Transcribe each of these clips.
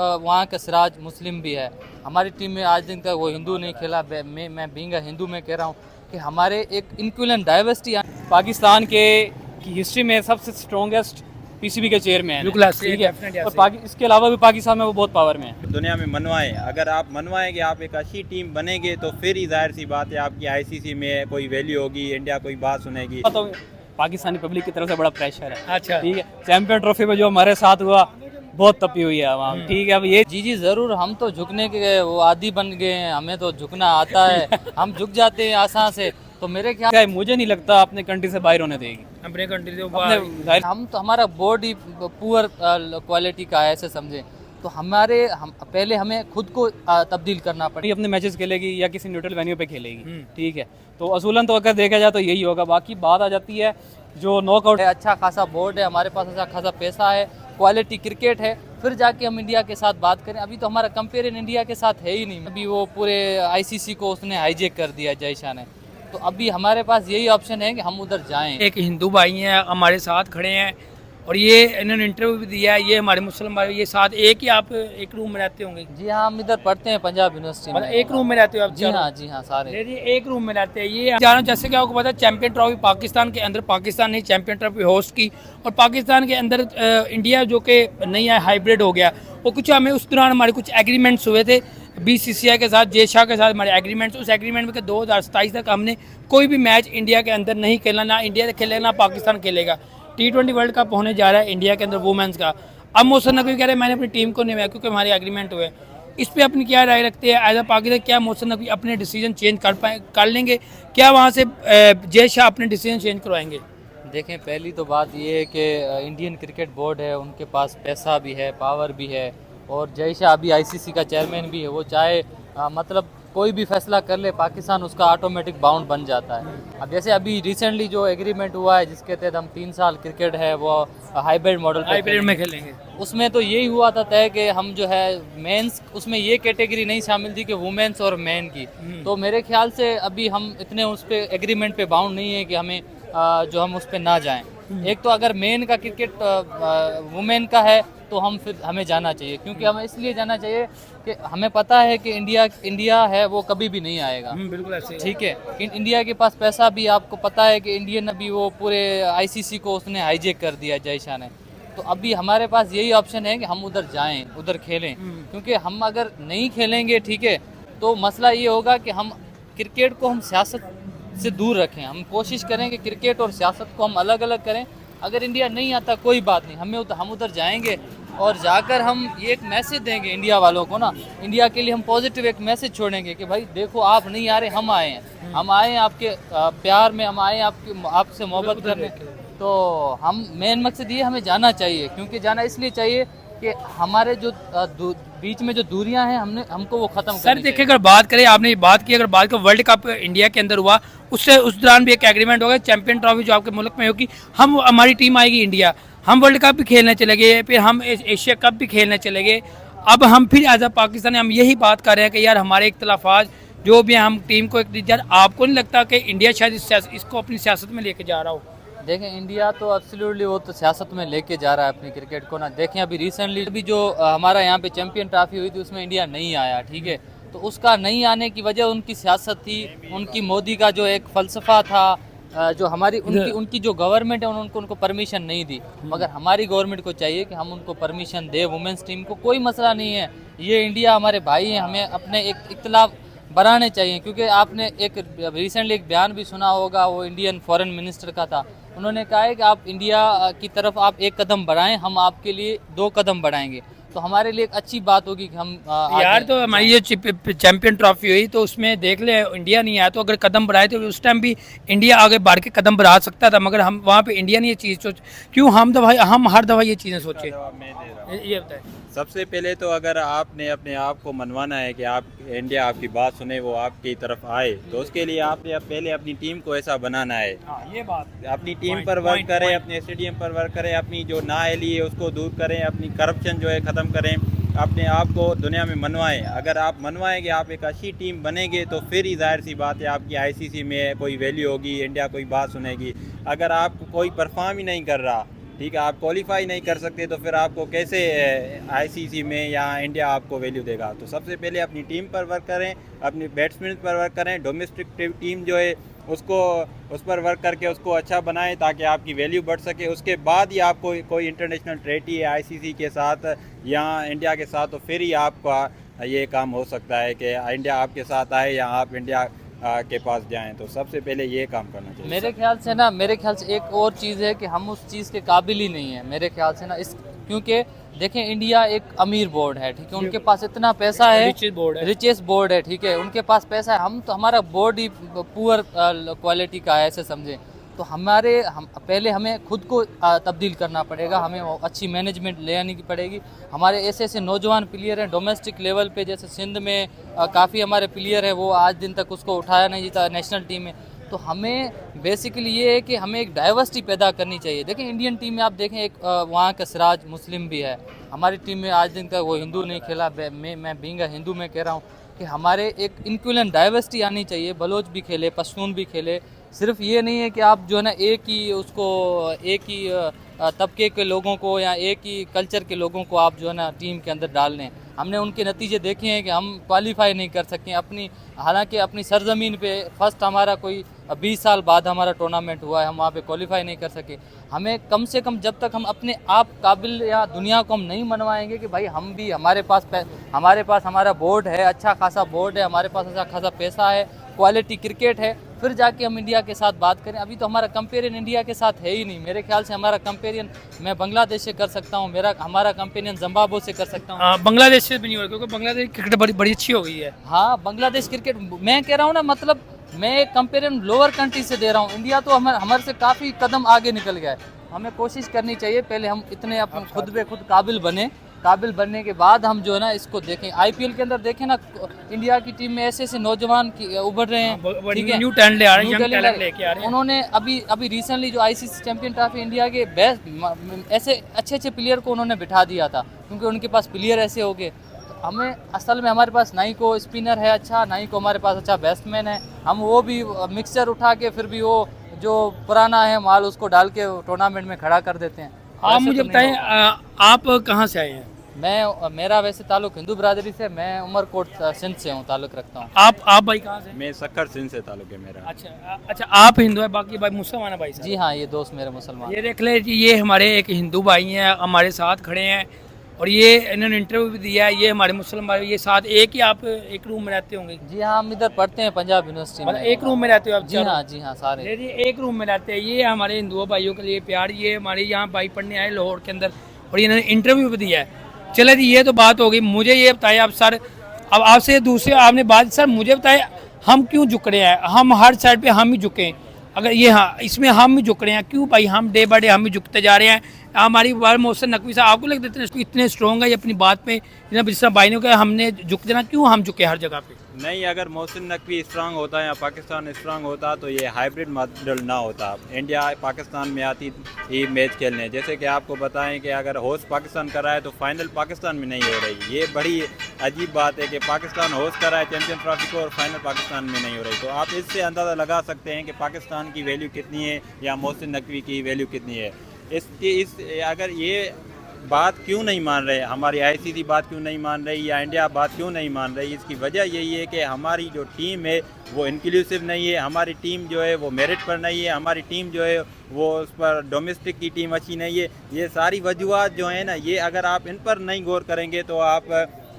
वहाँ का सिराज मुस्लिम भी है। हमारी टीम में आज दिन तक वो हिंदू नहीं खेला। मैं बीइंग अ हिंदू में कह रहा हूँ कि हमारे एक इनक्लूडेंट डाइवर्सिटी। पाकिस्तान के की हिस्ट्री में सबसे स्ट्रॉन्गेस्ट पीसीबी के चेयरमैन बिल्कुल है, ठीक है। और इसके अलावा भी पाकिस्तान में वो बहुत पावर में है। दुनिया में मनवाएं, अगर आप मनवाएंगे, आप एक अच्छी टीम बनेंगे तो फिर ही जाहिर सी बात है आपकी आईसीसी में कोई वैल्यू होगी, इंडिया कोई बात सुनेगी। तो पाकिस्तानी पब्लिक की तरफ से बड़ा प्रेशर है, अच्छा ठीक है। चैंपियन ट्रॉफी में जो हमारे साथ हुआ बहुत तपी हुई है वहाँ, ठीक है। अब ये जी ज़रूर, हम तो झुकने के वो आदी बन गए हैं, हमें तो झुकना आता है। हम झुक जाते हैं आसान से। तो मेरे ख्याल क्या है, मुझे नहीं लगता अपने कंट्री से बाहर होने देगी। अपने कंट्री से अपने हम तो हमारा बोर्ड ही पुअर क्वालिटी का है, ऐसे समझे तो हम पहले हमें खुद को तब्दील करना पड़ेगा। अपने मैचेस खेलेगी या किसी न्यूट्रल वेन्यू पे खेलेगी, ठीक है। तो असूलन तो अगर देखा जाए तो यही होगा। बाकी बात आ जाती है जो नॉकआउट है, अच्छा खासा बोर्ड है हमारे पास, अच्छा खासा पैसा है, क्वालिटी क्रिकेट है, फिर जाके हम इंडिया के साथ बात करें। अभी तो हमारा कंपेरिजन इंडिया के साथ है ही नहीं। अभी वो पूरे आईसीसी को उसने हाईजेक कर दिया जय शाह ने। तो अभी हमारे पास यही ऑप्शन है कि हम उधर जाएं। एक हिंदू भाई हैं हमारे साथ खड़े हैं और ये इन्होंने इंटरव्यू भी दिया है। ये हमारे मुस्लिम भाई, ये साथ एक ही आप एक रूम में रहते होंगे? जी हाँ, हम इधर पढ़ते हैं पंजाब यूनिवर्सिटी में। एक रूम में रहते हो आप? जी हाँ सारे एक रूम में रहते हैं। ये जाना, जैसे कि आपको पता है चैंपियन ट्रॉफी पाकिस्तान के अंदर, पाकिस्तान ने चैंपियन ट्रॉफी होस्ट की और पाकिस्तान के अंदर इंडिया जो कि नहीं है, हाइब्रिड हो गया। वो कुछ हमें उस दौरान हमारे कुछ एग्रीमेंट्स हुए थे बीसीसीआई के साथ, जय शाह के साथ हमारे एग्रीमेंट्स। उस एग्रीमेंट में 2027 तक हमने कोई भी मैच इंडिया के अंदर नहीं खेलना, ना इंडिया खेलेगा ना पाकिस्तान खेलेगा। T20 वर्ल्ड कप होने जा रहा है इंडिया के अंदर वुमेन्स का। अब मोहसिन नकवी कह रहे हैं मैंने अपनी टीम को नहीं बनाया क्योंकि हमारे एग्रीमेंट हुए। इस पे अपनी क्या राय रखते हैं एज अ पाकिस्तान? क्या मोहसिन नकवी अपने डिसीजन चेंज कर लेंगे? क्या वहाँ से जय शाह अपने डिसीजन चेंज करवाएंगे? देखें, पहली तो बात ये है कि इंडियन क्रिकेट बोर्ड है, उनके पास पैसा भी है, पावर भी है, और जय शाह अभी आईसीसी का चेयरमैन भी है। वो चाहे मतलब कोई भी फैसला कर ले, पाकिस्तान उसका ऑटोमेटिक बाउंड बन जाता है। अब जैसे अभी रिसेंटली जो एग्रीमेंट हुआ है जिसके तहत हम 3 साल क्रिकेट है वो हाइब्रिड मॉडल हाइब्रिड में खेलेंगे, उसमें तो यही हुआ था तय कि हम जो है मेंस, उसमें ये कैटेगरी नहीं शामिल थी कि वुमेन्स और मेन की। तो मेरे ख्याल से अभी हम इतने उस पर एग्रीमेंट पे बाउंड नहीं है कि हमें जो हम उस पर ना जाएं। एक तो अगर मेन का क्रिकेट वुमेन का है तो हमें जाना चाहिए, क्योंकि हमें इसलिए जाना चाहिए कि हमें पता है कि इंडिया है वो कभी भी नहीं आएगा। बिल्कुल ऐसे, ठीक है। इंडिया के पास पैसा भी, आपको पता है कि इंडियन अभी वो पूरे आईसीसी को उसने हाईजेक कर दिया जय शाह ने। तो अभी हमारे पास यही ऑप्शन है कि हम उधर जाएं, उधर खेलें, क्योंकि हम अगर नहीं खेलेंगे, ठीक है, तो मसला ये होगा कि हम क्रिकेट को हम सियासत से दूर रखें। हम कोशिश करें कि क्रिकेट और सियासत को हम अलग अलग करें। अगर इंडिया नहीं आता कोई बात नहीं, हम उधर जाएंगे और जाकर हम ये एक मैसेज देंगे इंडिया वालों को ना, इंडिया के लिए हम पॉजिटिव एक मैसेज छोड़ेंगे कि भाई देखो, आप नहीं आ रहे, हम आए हैं, हम आए हैं आपके प्यार में, हम आए हैं आपसे मोहब्बत करने। तो हम मेन मकसद ये, हमें जाना चाहिए, क्योंकि जाना इसलिए चाहिए कि हमारे जो बीच में जो दूरियां हैं हमको वो खत्म सर देखिए, अगर बात करें, आपने बात की, अगर बात करें वर्ल्ड कप इंडिया के अंदर हुआ, उससे उस दौरान भी एक एग्रीमेंट होगा चैंपियन ट्रॉफी जो आपके मुल्क में होगी, हमारी टीम आएगी इंडिया, हम वर्ल्ड कप भी खेलने चले गए, फिर हम एशिया कप भी खेलने चले गए। अब हम फिर एज अ पाकिस्तानी हम यही बात कर रहे हैं कि यार हमारे इख्तलाफात जो भी, हम टीम को एक, यार आपको नहीं लगता कि इंडिया शायद इसको अपनी सियासत में लेके जा रहा हो? देखें, इंडिया तो एब्सोल्युटली वो तो सियासत में लेके जा रहा है अपनी क्रिकेट को ना। देखें, अभी रिसेंटली अभी जो हमारा यहाँ पे चैंपियन ट्रॉफी हुई थी उसमें इंडिया नहीं आया, ठीक है। तो उसका नहीं आने की वजह उनकी सियासत थी, उनकी मोदी का जो एक फ़लसफ़ा था, जो हमारी उनकी जो गवर्नमेंट है उनको परमिशन नहीं दी। मगर हमारी गवर्नमेंट को चाहिए कि हम उनको परमिशन दे वुमेंस टीम को, कोई मसला नहीं है। ये इंडिया हमारे भाई हैं, हमें अपने एक इख्तलाफ बढ़ाने चाहिए। क्योंकि आपने एक रिसेंटली एक बयान भी सुना होगा, वो इंडियन फॉरेन मिनिस्टर का था। उन्होंने कहा है कि आप इंडिया की तरफ आप 1 कदम बढ़ाएं, हम आपके लिए 2 कदम बढ़ाएंगे। तो हमारे लिए एक अच्छी बात होगी कि हम यार, तो हमारी ये चैंपियन ट्रॉफी हुई तो उसमें देख ले इंडिया नहीं आया, तो अगर कदम बढ़ाए तो उस टाइम भी इंडिया आगे बढ़ के कदम बढ़ा सकता था, मगर हम वहाँ पे इंडिया ने ये चीज़ सोच, क्यों हम हर दफ़ा ये चीज़ें सोचे? ये बताए। सबसे पहले तो अगर आपने अपने आप को मनवाना है कि आप इंडिया आपकी बात सुने, वो आपकी तरफ आए, तो उसके लिए आपने पहले अपनी टीम को ऐसा बनाना है। ये बात, अपनी टीम पर वर्क करें, अपने स्टेडियम पर वर्क करें, अपनी जो नाअहली है उसको दूर करें, अपनी करप्शन जो है ख़त्म करें, अपने आप को दुनिया में मनवाएं। अगर आप मनवाएंगे, आप एक अच्छी टीम बनेंगे, तो फिर ही जाहिर सी बात है आपकी आईसीसी में कोई वैल्यू होगी, इंडिया कोई बात सुनेगी। अगर आप कोई परफॉर्म ही नहीं कर रहा, ठीक है, आप क्वालिफाई नहीं कर सकते तो फिर आपको कैसे आईसीसी में या इंडिया आपको वैल्यू देगा। तो सबसे पहले अपनी टीम पर वर्क करें, अपनी बैट्समैन पर वर्क करें, डोमेस्टिक टीम जो है उसको उस पर वर्क करके उसको अच्छा बनाएं ताकि आपकी वैल्यू बढ़ सके। उसके बाद ही आपको कोई इंटरनेशनल ट्रेटी है आईसीसी के साथ या इंडिया के साथ, तो फिर ही आपका ये काम हो सकता है कि इंडिया आपके साथ आए या आप इंडिया के पास जाएं। तो सबसे पहले ये काम करना चाहिए। मेरे ख्याल से एक और चीज़ है कि हम उस चीज़ के काबिल ही नहीं है मेरे ख्याल से ना, इस क्योंकि देखें इंडिया एक अमीर बोर्ड है, ठीक है, उनके पास इतना पैसा है, रिचेस्ट बोर्ड है, ठीक है, उनके पास पैसा है। हम तो हमारा बोर्ड ही पुअर क्वालिटी का है ऐसे समझें। तो हम पहले हमें खुद को तब्दील करना पड़ेगा, हमें अच्छी मैनेजमेंट ले आने की पड़ेगी। हमारे ऐसे नौजवान प्लेयर हैं डोमेस्टिक लेवल पे, जैसे सिंध में काफ़ी हमारे प्लेयर हैं, वो आज दिन तक उसको उठाया नहीं जीता नेशनल टीम में। तो हमें बेसिकली ये है कि हमें एक डाइवर्सिटी पैदा करनी चाहिए। देखें इंडियन टीम में आप देखें एक वहाँ का सिराज मुस्लिम भी है, हमारी टीम में आज दिन तक वो हिंदू नहीं खेला। मैं बीइंग हिंदू में कह रहा हूँ कि हमारे एक इनक्लूडेंट डाइवर्सिटी आनी चाहिए, बलोच भी खेले, पश्तून भी खेले। सिर्फ ये नहीं है कि आप जो है ना एक ही तबके के लोगों को या एक ही कल्चर के लोगों को आप जो है ना टीम के अंदर डाल लें। हमने उनके नतीजे देखे हैं कि हम क्वालिफाई नहीं कर सके हालांकि अपनी सरजमीन पे फर्स्ट हमारा कोई 20 साल बाद हमारा टूर्नामेंट हुआ है, हम वहाँ पे क्वालिफाई नहीं कर सके। हमें कम से कम जब तक हम अपने आप काबिल या दुनिया को हम नहीं मनवाएंगे कि भाई हम भी हमारे पास हमारा बोर्ड है, अच्छा खासा बोर्ड है, हमारे पास अच्छा खासा पैसा है, क्वालिटी क्रिकेट है, फिर जाके हम इंडिया के साथ बात करें। अभी तो हमारा कंपेरियन इंडिया के साथ है ही नहीं। मेरे ख्याल से हमारा कंपेरियन मैं बांग्लादेश से कर सकता हूँ, हमारा कंपेरियन जिम्बाब्वे से कर सकता हूँ। बांग्लादेश से भी नहीं हो रहा क्योंकि बांग्लादेश क्रिकेट बड़ी अच्छी हो गई है। हाँ, बांग्लादेश क्रिकेट मैं कह रहा हूँ ना, मतलब मैं एक कंपेरियन लोअर कंट्री से दे रहा हूँ। इंडिया तो हमारे से काफ़ी कदम आगे निकल गया है। हमें कोशिश करनी चाहिए पहले हम इतने अपने खुद पे खुद काबिल बनने के बाद हम जो है ना इसको देखें। आईपीएल के अंदर देखें ना, इंडिया की टीम में ऐसे नौजवान उभर रहे हैं, ठीक है, न्यू टैलेंट लेके आ रहे हैं। उन्होंने अभी रिसेंटली जो आईसीसी चैंपियन ट्रॉफी इंडिया के बेस्ट ऐसे अच्छे प्लेयर को उन्होंने बिठा दिया था क्योंकि उनके पास प्लेयर ऐसे हो गए। तो हमें असल में हमारे पास ना ही को स्पिनर है अच्छा, ना ही को हमारे पास अच्छा बैट्समैन है। हम वो भी मिक्सचर उठा के फिर भी वो जो पुराना है माल उसको डाल के टूर्नामेंट में खड़ा कर देते हैं। आप मुझे बताएं, आप कहाँ से आए हैं? मेरा वैसे ताल्लुक हिंदू बरादरी से, मैं उमरकोट सिंध से हूँ, ताल्लुक रखता हूँ। आप भाई कहाँ से? मैं सक्खर सिंध से ताल्लुक है मेरा। अच्छा, आप हिंदू है, बाकी भाई मुसलमान है भाई साहब? जी हाँ, ये दोस्त मेरे मुसलमान। ये देख ले, ये हमारे एक हिंदू भाई हैं, हमारे साथ खड़े हैं और ये इन्होंने इंटरव्यू भी दिया है। ये हमारे मुस्लिम भाई, ये साथ एक ही आप एक रूम में रहते होंगे? जी हाँ, हम इधर पढ़ते हैं पंजाब यूनिवर्सिटी में। एक रूम में रहते हो आप? जी हाँ सारे एक रूम में रहते हैं। ये हमारे हिंदुओं भाइयों के लिए प्यार, ये हमारे यहाँ भाई पढ़ने आए लाहौर के अंदर और इन्होंने इंटरव्यू भी दिया है। चले जी, ये तो बात हो गई। मुझे ये बताइए आप सर, अब आपसे दूसरे आपने बात, सर मुझे बताइए हम क्यों झुक रहे हैं? हम हर साइड पे हम ही झुके, अगर ये हाँ इसमें हम ही झुक रहे हैं क्यों भाई? हम डे बाय डे हम ही झुकते जा रहे हैं। हमारी मोहसिन नकवी साहब, आपको लगता है इतने स्ट्रॉन्ग है ये अपनी बात पे, जिस तरह भाई ने कहा हमने झुक देना, क्यों हम झुके हर जगह पे? नहीं, अगर मोहसिन नकवी स्ट्रांग होता या पाकिस्तान स्ट्रांग होता तो ये हाइब्रिड मॉडल ना होता। इंडिया पाकिस्तान में आती ही मैच खेलने। जैसे कि आपको बताएं कि अगर होस्ट पाकिस्तान कर रहा है तो फाइनल पाकिस्तान में नहीं हो रही। ये बड़ी अजीब बात है कि पाकिस्तान होस्ट कर रहा है चैम्पियन ट्रॉफी को और फाइनल पाकिस्तान में नहीं हो रही। तो आप इससे अंदाज़ा लगा सकते हैं कि पाकिस्तान की वैल्यू कितनी है या मोहसिन नकवी की वैल्यू कितनी है। अगर ये बात क्यों नहीं मान रहे, हमारी आईसीसी बात क्यों नहीं मान रही या इंडिया बात क्यों नहीं मान रही, इसकी वजह यही है कि हमारी जो टीम है वो इंक्लूसिव नहीं है, हमारी टीम जो है वो मेरिट पर नहीं है, हमारी टीम जो है वो उस पर डोमेस्टिक की टीम अच्छी नहीं है। ये सारी वजूहत जो है ना, ये अगर आप इन पर नहीं गौर करेंगे तो आप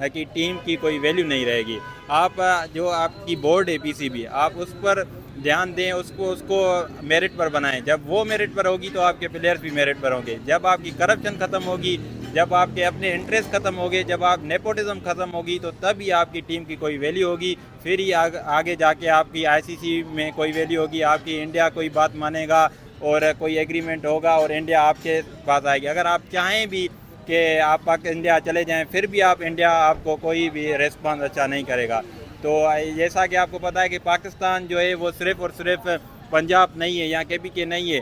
की टीम की कोई वैल्यू नहीं रहेगी। आप जो आपकी बोर्ड है पीसीबी, आप उस पर ध्यान दें, उसको मेरिट पर बनाएं। जब वो मेरिट पर होगी तो आपके प्लेयर्स भी मेरिट पर होंगे। जब आपकी करप्शन ख़त्म होगी, जब आपके अपने इंटरेस्ट ख़त्म होंगे, जब आप नेपोटिज्म ख़त्म होगी, तो तभी आपकी टीम की कोई वैल्यू होगी। फिर ही आगे जाके आपकी आईसीसी में कोई वैल्यू होगी, आपकी इंडिया कोई बात मानेगा और कोई एग्रीमेंट होगा और इंडिया आपके पास आएगी। अगर आप चाहें भी कि आप इंडिया चले जाएँ, फिर भी इंडिया आपको कोई भी रिस्पॉन्स अच्छा नहीं करेगा। तो जैसा कि आपको पता है कि पाकिस्तान जो है वो सिर्फ़ और सिर्फ पंजाब नहीं है, यहाँ KPK नहीं है,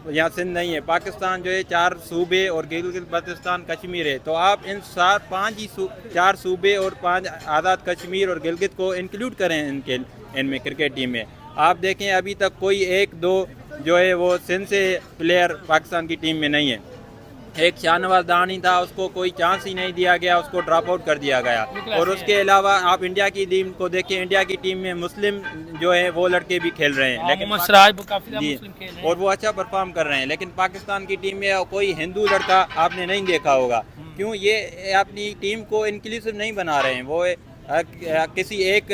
यहाँ सिंध नहीं है। पाकिस्तान जो है 4 सूबे और गिलगित बल्तिस्तान कश्मीर है। तो आप इन 4 सूबे और 5 आज़ाद कश्मीर और गिलगित को इंक्लूड करें इनमें क्रिकेट टीम में। आप देखें अभी तक कोई 1-2 जो है वो सिंध से प्लेयर पाकिस्तान की टीम में नहीं है। एक शाहनवाज दानी था, उसको कोई चांस ही नहीं दिया गया, उसको ड्रॉप आउट कर दिया गया। और उसके अलावा आप इंडिया की टीम को देखिए, इंडिया की टीम में मुस्लिम जो है वो लड़के भी खेल रहे हैं, लेकिन मोहम्मद सिराज वो काफी जी, मुस्लिम खेल रहे हैं। और वो अच्छा परफॉर्म कर रहे हैं। लेकिन पाकिस्तान की टीम में कोई हिंदू लड़का आपने नहीं देखा होगा। क्यों? ये अपनी टीम को इंक्लूसिव नहीं बना रहे हैं, वो किसी एक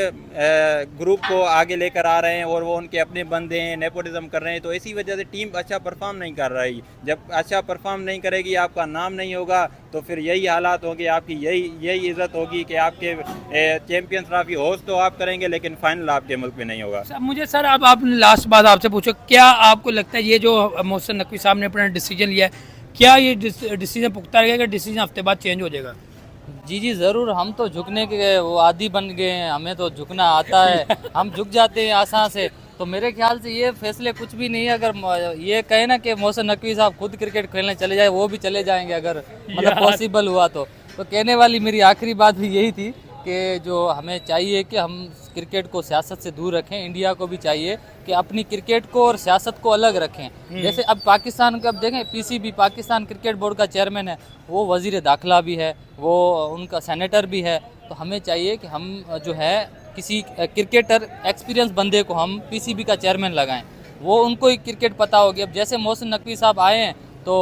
ग्रुप को आगे लेकर आ रहे हैं और वो उनके अपने बंदे हैं, नेपोटिज्म कर रहे हैं। तो इसी वजह से टीम अच्छा परफॉर्म नहीं कर रही। जब अच्छा परफॉर्म नहीं करेगी, आपका नाम नहीं होगा, तो फिर यही हालात होंगे, आपकी यही इज्जत होगी कि आपके चैंपियंस ट्रॉफी होस्ट तो आप करेंगे, लेकिन फाइनल आपके मुल्क में नहीं होगा। मुझे सर अब आप लास्ट बात आपसे पूछो, क्या आपको लगता है ये जो मोहसिन नकवी साहब ने अपना डिसीजन लिया है, क्या ये डिसीजन पुख्ता रहेगा, डिसीजन हफ्ते बाद चेंज हो जाएगा? जी जी ज़रूर। हम तो झुकने के वो आदी बन गए हैं, हमें तो झुकना आता है, हम झुक जाते हैं आसान से। तो मेरे ख्याल से ये फैसले कुछ भी नहीं है। अगर ये कहे ना कि मोहसिन नकवी साहब खुद क्रिकेट खेलने चले जाए, वो भी चले जाएंगे अगर मतलब पॉसिबल हुआ तो कहने वाली मेरी आखिरी बात भी यही थी कि जो हमें चाहिए कि हम क्रिकेट को सियासत से दूर रखें। इंडिया को भी चाहिए कि अपनी क्रिकेट को और सियासत को अलग रखें। जैसे अब पाकिस्तान का अब देखें, पीसीबी पाकिस्तान क्रिकेट बोर्ड का चेयरमैन है, वो वज़ीर दाखिला भी है, वो उनका सेनेटर भी है। तो हमें चाहिए कि हम जो है किसी क्रिकेटर एक्सपीरियंस बंदे को हम पीसीबी का चेयरमैन लगाएं, वो उनको ही क्रिकेट पता होगी। अब जैसे मोहसिन नकवी साहब आए हैं तो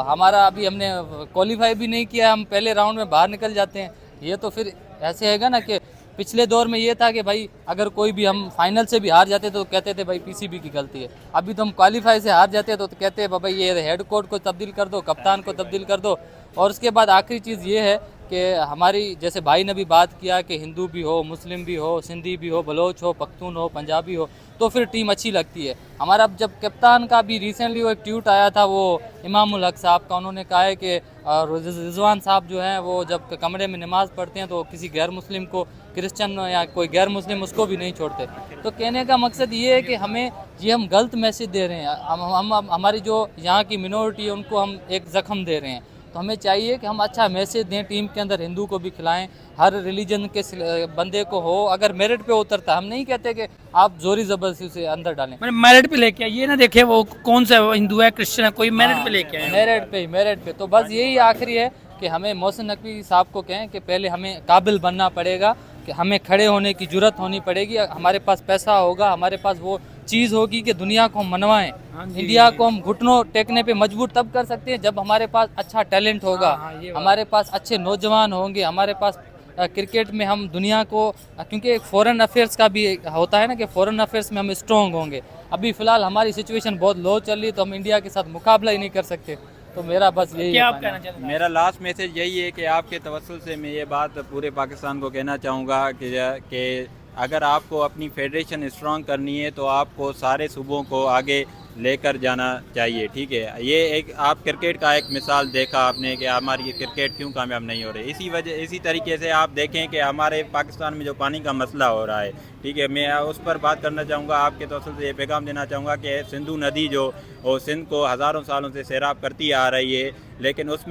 हमारा अभी हमने क्वालिफाई भी नहीं किया, हम पहले राउंड में बाहर निकल जाते हैं। ये तो फिर ऐसे हैगा ना कि पिछले दौर में ये था कि भाई अगर कोई भी हम फाइनल से भी हार जाते तो कहते थे भाई पीसीबी की गलती है। अभी तो हम क्वालिफाई से हार जाते हैं तो कहते हैं भाई ये हेड कोच को तब्दील कर दो, कप्तान को तब्दील कर दो। और उसके बाद आखिरी चीज़ ये है कि हमारी जैसे भाई ने भी बात किया कि हिंदू भी हो, मुस्लिम भी हो, सिंधी भी हो, बलोच हो, पख्तून हो, पंजाबी हो, तो फिर टीम अच्छी लगती है। हमारा अब जब कप्तान का भी रिसेंटली वो एक ट्वीट आया था वो इमामुल हक साहब का, उन्होंने कहा है कि रिजवान साहब जो हैं वो जब कमरे में नमाज़ पढ़ते हैं तो किसी गैर मुस्लिम को, क्रिश्चियन या कोई गैर मुस्लिम, उसको भी नहीं छोड़ते। तो कहने का मकसद ये है कि हमें ये हम गलत मैसेज दे रहे हैं। हम हमारी जो यहाँ की मिनॉरिटी है उनको हम एक ज़ख्म दे रहे हैं। तो हमें चाहिए कि हम अच्छा मैसेज दें, टीम के अंदर हिंदू को भी खिलाएं, हर रिलीजन के बंदे को हो, अगर मेरिट पे उतरता। हम नहीं कहते कि आप जोरी ज़बरदस्ती से अंदर डालें, मैंने मेरिट पे लेके आए, ये ना देखे वो कौन सा हिंदू है क्रिश्चियन है, कोई मेरिट पे लेके आए, मेरिट पे। तो बस यही आखिरी है कि हमें मोहसिन नकवी साहब को कहें कि पहले हमें काबिल बनना पड़ेगा, कि हमें खड़े होने की जुर्रत होनी पड़ेगी। हमारे पास पैसा होगा, हमारे पास वो चीज़ होगी कि दुनिया को हम मनवाएं। इंडिया को हम घुटनों टेकने पे मजबूर तब कर सकते हैं जब हमारे पास अच्छा टैलेंट होगा, हमारे पास अच्छे नौजवान होंगे, हमारे पास क्रिकेट में हम दुनिया को, क्योंकि फॉरेन अफेयर्स का भी होता है ना कि फॉरेन अफेयर्स में हम स्ट्रॉन्ग होंगे। अभी फ़िलहाल हमारी सिचुएशन बहुत लो चल रही है तो हम इंडिया के साथ मुकाबला ही नहीं कर सकते। तो मेरा बस यही क्या आप कहना चाहते हैं? मेरा लास्ट मैसेज यही है कि आपके तवस्सुल से मैं ये बात पूरे पाकिस्तान को कहना चाहूँगा कि अगर आपको अपनी फेडरेशन स्ट्रॉन्ग करनी है तो आपको सारे सूबों को आगे लेकर जाना चाहिए। ठीक है, ये एक आप क्रिकेट का एक मिसाल देखा आपने कि हमारी ये क्रिकेट क्यों कामयाब नहीं हो रही। इसी तरीके से आप देखें कि हमारे पाकिस्तान में जो पानी का मसला हो रहा है, ठीक है, मैं उस पर बात करना चाहूँगा। आपके तवज्जो से ये पैगाम देना चाहूँगा कि सिंधु नदी जो वो सिंध को हज़ारों सालों से सैराब करती आ रही है, लेकिन उस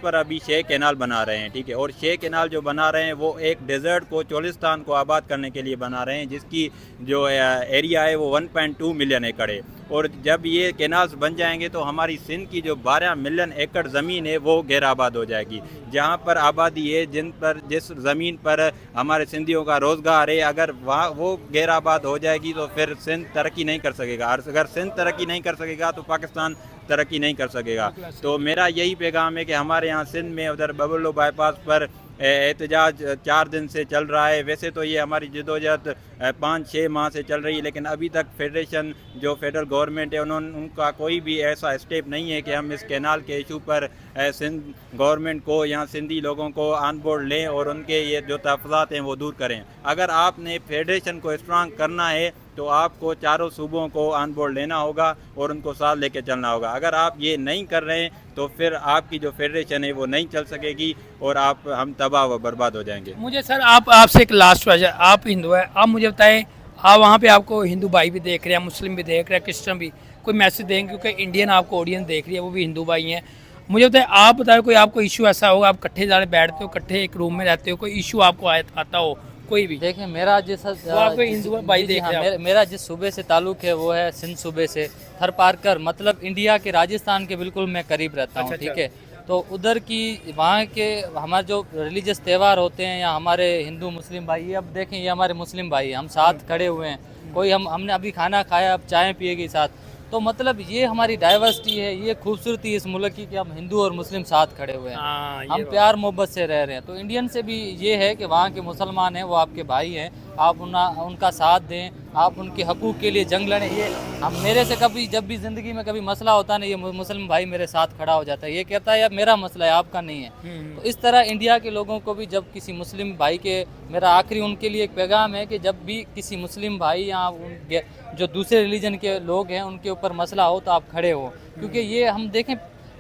पर अभी शे कैनाल बना रहे हैं। ठीक है, और शे कैनाल जो बना रहे हैं वो एक डेजर्ट को, चोलिस्तान को आबाद करने के लिए बना रहे हैं, जिसकी जो एरिया है वो 1.2 मिलियन एकड़ है। और जब ये कैनाल्स बन जाएंगे तो हमारी सिंध की जो 12 मिलियन एकड़ ज़मीन है वो गैर आबाद हो जाएगी। जहाँ पर आबादी है, जिस ज़मीन पर हमारे सिंधियों का रोज़गार है, अगर वहाँ वो गैर आबाद हो जाएगी तो फिर सिंध तरक्की नहीं कर सकेगा। और अगर सिंध तरक्की नहीं कर सकेगा तो पाकिस्तान तरक्की नहीं कर सकेगा। तो मेरा यही पैगाम है कि हमारे यहाँ सिंध में उधर बबलो बाईपास पर एहतजाज 4 दिन से चल रहा है। वैसे तो ये हमारी जदोजहद 5-6 माह से चल रही है, लेकिन अभी तक फेडरेशन जो फेडरल गवर्नमेंट है उनका कोई भी ऐसा स्टेप नहीं है कि हम इस कैनाल के इशू पर सिंध गवर्नमेंट को, यहाँ सिंधी लोगों को ऑन बोर्ड लें और उनके ये जो तहफ़्फ़ुज़ात हैं वो दूर करें। अगर आपने फेडरेशन को स्ट्रांग करना है तो आपको चारों सूबों को ऑन बोर्ड लेना होगा और उनको साथ लेके चलना होगा। अगर आप ये नहीं कर रहे हैं तो फिर आपकी जो फेडरेशन है वो नहीं चल सकेगी और हम तबाह व बर्बाद हो जाएंगे। मुझे सर आपसे एक लास्ट क्वेश्चन, आप हिंदू है, आप मुझे बताएं, आप वहाँ पे आपको हिंदू भाई भी देख रहे हैं, मुस्लिम भी देख रहे हैं, क्रिश्चियन भी, कोई मैसेज देंगे? क्योंकि इंडियन आपको ऑडियंस देख रही है, वो भी हिंदू भाई हैं। मुझे बताएं, आप बताएं कोई आपको इशू ऐसा होगा, आप इकट्ठे जाने बैठते हो, इकट्ठे एक रूम में रहते हो, कोई इशू आपको आता हो कोई भी? देखिए, मेरा जिस हिंदू भाई देख रहे हैं, मेरा जिस सूबे से ताल्लुक है वो है सिंध सूबे से, थर पारकर, मतलब इंडिया के राजस्थान के बिल्कुल मैं करीब रहता हूँ। ठीक है, तो उधर की वहाँ के हमारे जो रिलीजियस त्यौहार होते हैं या हमारे हिंदू मुस्लिम भाई, ये अब देखें ये हमारे मुस्लिम भाई हैं, हम साथ खड़े हुए हैं, कोई हमने अभी खाना खाया, अब चाय पिएगी साथ। तो मतलब ये हमारी डाइवर्सिटी है, ये खूबसूरती है इस मुल्क की कि हम हिंदू और मुस्लिम साथ खड़े हुए हैं, हम प्यार मोहब्बत से रह रहे हैं। तो इंडियन से भी ये है कि वहाँ के मुसलमान हैं, वो आपके भाई हैं, आप उनका साथ दें, आप उनके हकूक़ के लिए जंग लड़ें। ये हम मेरे से कभी जब भी ज़िंदगी में कभी मसला होता है ना, ये मुस्लिम भाई मेरे साथ खड़ा हो जाता है, ये कहता है यार मेरा मसला है, आपका नहीं है। तो इस तरह इंडिया के लोगों को भी जब किसी मुस्लिम भाई के, मेरा आखिरी उनके लिए एक पैगाम है कि जब भी किसी मुस्लिम भाई या जो दूसरे रिलीजन के लोग हैं उनके ऊपर मसला हो तो आप खड़े हो, क्योंकि ये हम देखें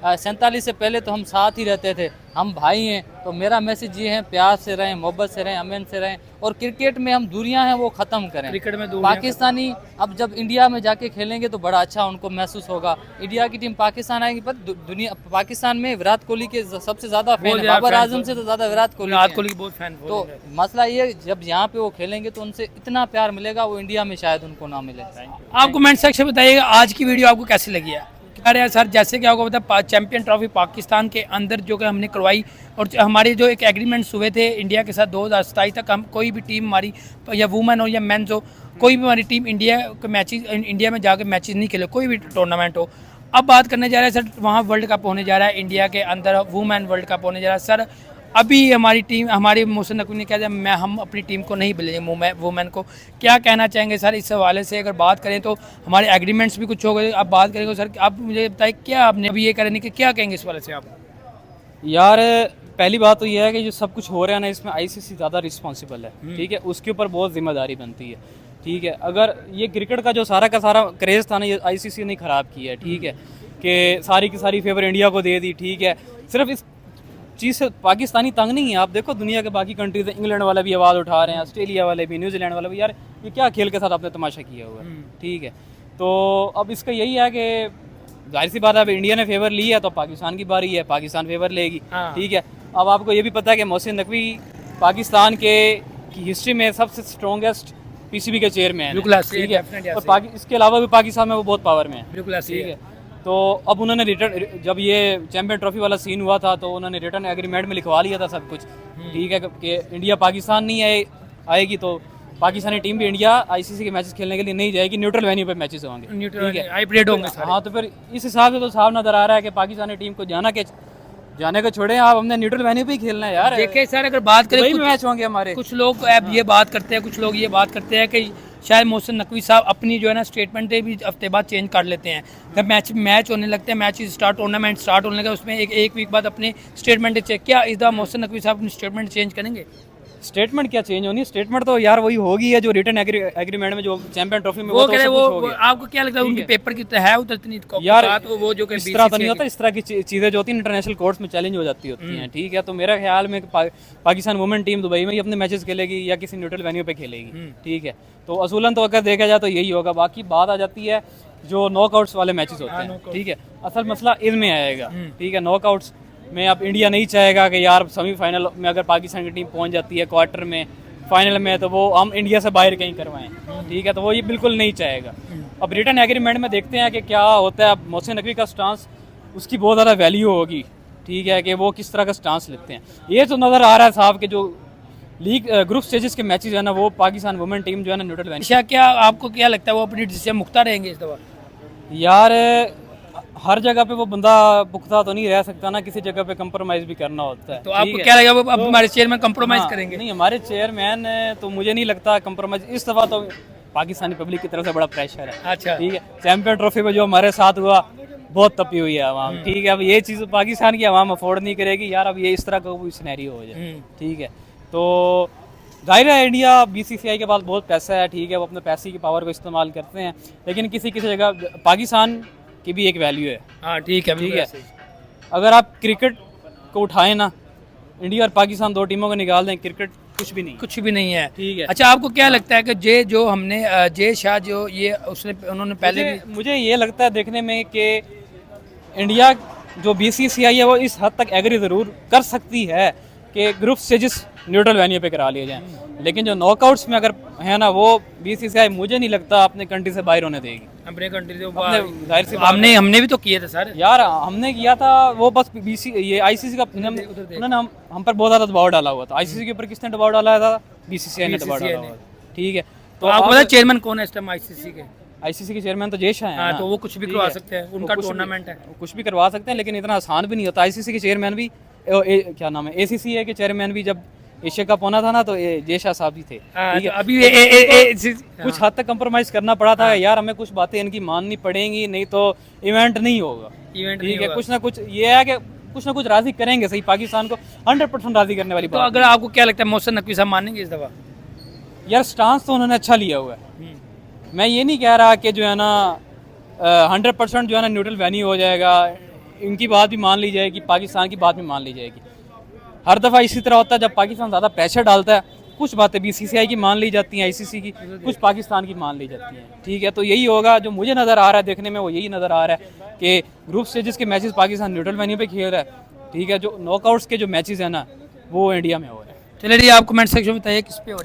47 से पहले तो हम साथ ही रहते थे, हम भाई हैं। तो मेरा मैसेज ये है, प्यार से रहें, मोहब्बत से रहें, अमन से रहें, और क्रिकेट में हम दूरियां हैं वो ख़त्म करें। क्रिकेट में पाकिस्तानी अब जब इंडिया में जाके खेलेंगे तो बड़ा अच्छा उनको महसूस होगा। इंडिया की टीम पाकिस्तान आएगी, पर दुनिया पाकिस्तान में विराट कोहली के सबसे ज़्यादा फैन है, बाबर आजम से तो ज़्यादा विराट कोहली की बहुत फैन। तो मसला ये जब यहाँ पे वो खेलेंगे तो उनसे इतना प्यार मिलेगा, वो इंडिया में शायद उनको ना मिले। आप कमेंट सेक्शन में बताइएगा आज की वीडियो आपको कैसी लगी है। अरे यार सर, जैसे कि आपको पता चैंपियन ट्रॉफी पाकिस्तान के अंदर जो कि हमने करवाई, और हमारे जो एक एग्रीमेंट्स हुए थे इंडिया के साथ 2027 तक, हम कोई भी टीम हमारी या वुमेन हो या मेंस हो, कोई भी हमारी टीम इंडिया के मैचेस, इंडिया में जाकर मैचेस नहीं खेले, कोई भी टूर्नामेंट हो। अब बात करने जा रहे हैं सर, वहाँ वर्ल्ड कप होने जा रहा है, इंडिया के अंदर वुमेन वर्ल्ड कप होने जा रहा है सर। अभी हमारी टीम, हमारे मोहसिन नकवी ने कहा हम अपनी टीम को नहीं बुलाएंगे वुमेन को, क्या कहना चाहेंगे सर इस हवाले से? अगर बात करें तो हमारे एग्रीमेंट्स भी कुछ हो गए, अब बात करेंगे सर, आप मुझे बताइए क्या आपने अभी ये करने के, क्या कहेंगे इस वाले से आप? यार पहली बात तो ये है कि जो सब कुछ हो रहा है ना, इसमें आईसीसी ज़्यादा रिस्पॉन्सिबल है, ठीक है, उसके ऊपर बहुत जिम्मेदारी बनती है, ठीक है। अगर ये क्रिकेट का जो सारा का सारा क्रेज़ था ना, ये आईसीसी ने ख़राब किया है, ठीक है, कि सारी की सारी फेवर इंडिया को दे दी, ठीक है। सिर्फ इस चीज़ से पाकिस्तानी तंग नहीं है, आप देखो दुनिया के बाकी कंट्रीज, इंग्लैंड वाले भी आवाज़ उठा रहे हैं, ऑस्ट्रेलिया वाले भी, न्यूजीलैंड वाले भी, यार ये क्या खेल के साथ आपने तमाशा किया हुआ है, ठीक है। तो अब इसका यही है कि जाहिर सी बात है, अब इंडिया ने फेवर ली है तो पाकिस्तान की बारी है, पाकिस्तान फेवर लेगी, ठीक है। अब आपको ये भी पता है कि मोहसिन नकवी पाकिस्तान की हिस्ट्री में सबसे स्ट्रॉन्गेस्ट पीसीबी के चेयरमैन है, ठीक है, और इसके अलावा भी पाकिस्तान में वो बहुत पावर में है, ठीक है। तो अब उन्होंने रिटर्न, जब ये चैंपियन ट्रॉफी वाला सीन हुआ था तो उन्होंने रिटर्न एग्रीमेंट में लिखवा लिया था सब कुछ, ठीक है, कि इंडिया पाकिस्तान नहीं आएगी तो पाकिस्तानी टीम भी इंडिया आईसीसी के मैचेस खेलने के लिए नहीं जाएगी, न्यूट्रल वेन्यू पे मैचेस होंगे, ठीक है, हाइब्रिड होंगे। हाँ, तो फिर इस हिसाब से तो साफ नजर आ रहा है कि पाकिस्तानी टीम को जाने को छोड़े, आप हमने न्यूट्रल वेन्यू पे ही खेलना है यार। देखिए सर, अगर बात करें कुछ मैच होंगे हमारे, कुछ लोग अब ये बात करते हैं, कुछ लोग ये बात करते हैं कि शायद मोहसिन नकवी साहब अपनी जो है ना स्टेटमेंटें भी हफ्ते बाद चेंज कर लेते हैं। जब मैच होने लगते हैं, मैच स्टार्ट, टूर्नामेंट स्टार्ट होने लगा, उसमें एक वीक बाद अपने स्टेटमेंट चेक, क्या इस दफा मोहसिन नकवी साहब अपनी स्टेटमेंट चेंज करेंगे? स्टेटमेंट क्या चेंज होनी, स्टेटमेंट तो यार वही होगी है जो रिटर्न एग्रीमेंट में जो चैंपियन ट्रॉफी में वो कह वो आपको क्या लगता है उनकी पेपर की तो है उतनी यार, वो जो इस तरह तो नहीं होता, इस तरह की चीजें जो होती हैं इंटरनेशनल कोर्ट्स में चैलेंज हो जाती होती हैं, ठीक है। तो मेरा ख्याल में पाकिस्तान वुमेन टीम दुबई में ही अपने मैचेस खेलेगी या किसी न्यूट्रल वेन्यू पे खेलेगी, ठीक है। तो असूलन तो अगर देखा जाए तो यही होगा। बाकी बात आ जाती है जो नॉकआउट्स वाले मैचेस होते हैं, ठीक है, असल मसला इनमें आएगा, ठीक है। नॉकआउट्स में अब इंडिया नहीं चाहेगा कि यार सेमीफाइनल में अगर पाकिस्तान की टीम पहुंच जाती है क्वार्टर में, फाइनल में, तो वो हम इंडिया से बाहर कहीं करवाएं, ठीक है, तो वो ये बिल्कुल नहीं चाहेगा। अब रिटर्न एग्रीमेंट में देखते हैं कि क्या होता है। अब मोहसिन नकवी का स्टांस, उसकी बहुत ज़्यादा वैल्यू होगी, ठीक है, कि वो किस तरह का स्टांस लेते हैं। ये तो नज़र आ रहा है साहब कि जो लीग ग्रुप स्टेजेस के मैचेस है ना, वो पाकिस्तान वुमेन टीम जो है ना न्यूट्रल वेन्यू। क्या आपको क्या लगता है वो अपनी डिसीजन मुख्ता रहेंगे इस दफा? यार हर जगह पे वो बंदा पुख्ता तो नहीं रह सकता ना, किसी जगह पे कंप्रोमाइज भी करना होता है। तो आपको क्या लगा वो अब हमारे चेयरमैन कंप्रोमाइज करेंगे? नहीं, हमारे चेयरमैन तो मुझे नहीं लगता कंप्रोमाइज इस दफा। तो पाकिस्तानी पब्लिक की तरफ से बड़ा प्रेशर है, अच्छा, ठीक है। चैंपियन ट्रॉफी में जो हमारे साथ हुआ बहुत तपी हुई है आवाम, ठीक है। अब ये चीज़ पाकिस्तान की आवाम अफोर्ड नहीं करेगी यार, अब ये इस तरह का कोई सिनेरियो हो जाए, ठीक है। तो जाहिर है इंडिया बीसीसीआई के पास बहुत पैसा है, ठीक है, वो अपने पैसे की पावर को इस्तेमाल करते हैं, लेकिन किसी किसी जगह पाकिस्तान की भी एक वैल्यू है। हाँ, ठीक है, ठीक है। अगर आप क्रिकेट को उठाएं ना, इंडिया और पाकिस्तान दो टीमों को निकाल दें, क्रिकेट कुछ भी नहीं है, ठीक है। अच्छा, आपको क्या लगता है कि जो हमने जे शाह जो ये उन्होंने पहले मुझे ये लगता है देखने में कि इंडिया जो बीसीसीआई है वो इस हद तक एग्री ज़रूर कर सकती है कि ग्रुप स्टेजेस न्यूट्रल वेन्यू पे करा लिए जाएं। लेकिन जो नॉकआउट्स में अगर है ना, वो बीसीसीआई मुझे नहीं लगता अपने कंट्री से बाहर होने देगी। अपने कंट्री से अपने जाहिर सी बात हमने भी तो किए थे सर। यार, हमने किया था वो बस ये आईसीसी का उन्होंने हम पर बहुत ज्यादा दबाव डाला हुआ था। आईसीसी के ऊपर किसने दबाव डाला था? बीसीसीआई ने दबाव डाला हुआ था, ठीक है। तो आपको पता चेयरमैन कौन है इस टाइम आईसीसी के? आईसीसी के चेयरमैन तो जय शाह हैं ना, तो वो कुछ भी करवा सकते हैं, उनका टूर्नामेंट है, कुछ भी करवा सकते हैं, लेकिन इतना आसान भी नहीं होता। आईसीसी के चेयरमैन भी क्या नाम है, एसीसी के चेयरमैन भी जब एशिया कप होना था ना, तो जय शाह साहब ही थे, ठीक है। अभी कुछ हद तक कंप्रोमाइज करना पड़ा था यार, हमें कुछ बातें इनकी माननी पड़ेंगी, नहीं तो इवेंट नहीं होगा, ठीक है। कुछ ना कुछ ये है कि कुछ ना कुछ राजी करेंगे सही, पाकिस्तान को 100% राजी करने वाली तो बात। अगर आपको क्या लगता है मोहसिन नकवी साहब मानेंगे इस दफा? यार, स्टांस तो उन्होंने अच्छा लिया हुआ है। मैं ये नहीं कह रहा कि जो है ना 100% जो है ना न्यूट्रल वेन्यू हो जाएगा, इनकी बात भी मान ली जाएगी, पाकिस्तान की बात भी मान ली जाएगी। हर दफ़ा इसी तरह होता है, जब पाकिस्तान ज़्यादा प्रेशर डालता है, कुछ बातें बीसीसीआई की मान ली जाती हैं, आईसीसी की, कुछ पाकिस्तान की मान ली जाती हैं, ठीक है। तो यही होगा जो मुझे नज़र आ रहा है देखने में, वो यही नज़र आ रहा है कि ग्रुप स्टेजेस के मैचेस पाकिस्तान न्यूट्रल वेन्यू पे खेल रहा है, ठीक है। जो नॉकआउट्स के जो मैचेस हैं ना, वो इंडिया में हो रहे हैं। चलिए, आप कमेंट सेक्शन में बताइए किस पे हो रहे हैं।